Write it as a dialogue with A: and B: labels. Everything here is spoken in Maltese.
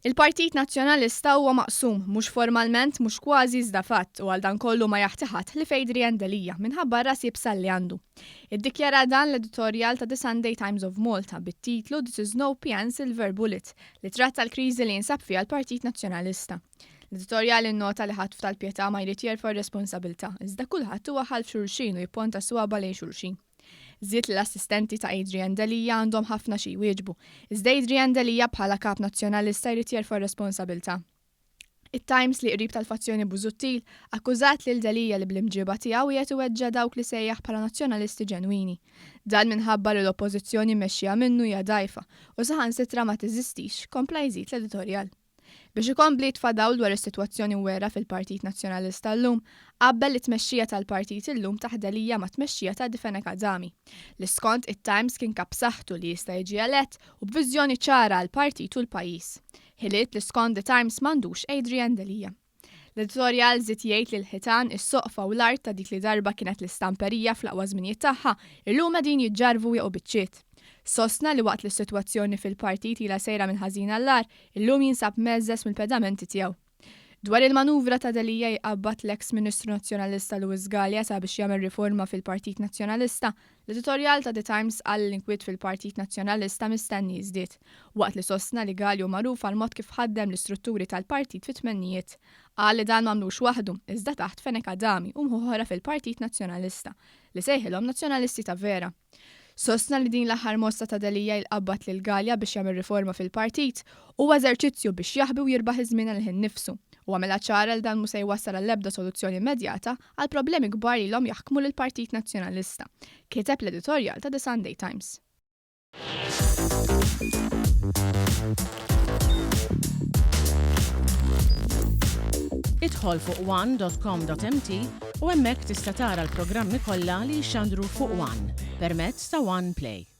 A: Il-Partit Nazzjonalista huwa maqsum, mhux formalment, mhux kważi iżda fatt, u għal dan kollu ma jaħtiħat li Adrian Delija minħabba rasib li għandu. Iddikjara dan l-editorjal ta' The Sunday Times of Malta bit-titlu This is no PN Silver Bullet li tratta l-kriżi li jinsab fiha l-Partit Nazzjonalista. L-editorjal innota li ħatf tal-pjetà ma jrid jerfa' r-responsabilità, iżda kulħadd huwa ħalf xulxin u jipponta swaba lejn xulxin. Żied l-assistenti ta' Adrian Delija għandhom ħafna xi jwieġbu, iżda Adrian Delija bħala kap nazzjonalista jrid jerfa' r-responsabilità. It-Times li qrib tal-fazzjoni Busuttil akkużat lil Delija li bl-imġiba tiegħu qiegħed iweġġa' dawk li sejjaħ bħala nazzjonalisti ġenwini. Dan minħabba li l-oppożizzjoni mmexxija minnu hija dgħajfa u saħansitra ma teżistix, kompla jżid l-editorjal. Biex ikompli tfadaw dwar is-sitwazzjoni wera fil-Partit Nazzjonalista llum, qabbel it-tmexxija tal-partit illum taħt Delija ma' tmexxija ta' Difenek Adami. Li skont it-Times kien kap b'saħħtu li jista' jiġi elett u b'viżjoni ċara għall partit u l-pajjiż. Ħiliet li skont The Times m'għandux Adrian Delija. L-editorjal żied jgħid li l-ħitan, is-soqfa u l-art ta' dik li darba kienet l-istamperija fl-aqwa żminijiet tagħha illum qegħdin jiġġarvu jeqgħu biċċiet. Sostna li waqt li s-sitwazzjoni fil-partit ilha sejra minn ħażin għall-ar, illum jinsab meżżes mill-pedamenti tiegħu. Dwar il-manuvra ta' Delija jqabbad l-eks Ministru Nazzjonalista Luis Galea sabiex jagħmel riforma fil-Partit Nazzjonalista, l-editorjal ta' The Times qal l-inkwiet fil-Partit Nazzjonalista mistenni jiżdied, waqt li sostna li Galea magħruf għal mod kif ħaddem l-istrutturi tal-partit fit-tmennijiet. Qal li dan m'għamlux waħdu, iżda taħt Fenek Adami u mħuħora fil-Partit Nazzjonalista, li sejħilhom nazzjonalisti ta' vera. Sostna li din l-aħħar mossa ta' Delija jqabbad lil Galea biex jagħmel riforma fil-partit u eżerċizzju biex jaħbi u jirbaħ iż-żmien għal nifsu u għamela ċara l dan mhux se jwassal għall-ebda soluzzjoni immedjata għal problemi kbar li l-hom jaħkmu lill-Partit Nazzjonalista. Kiteb l-editorjal ta' The Sunday Times.
B: Idħol fuq one.com.mt u hemmhekk tista' tara l-programmi kollha li jxandru fuq One permezz ta' One Play.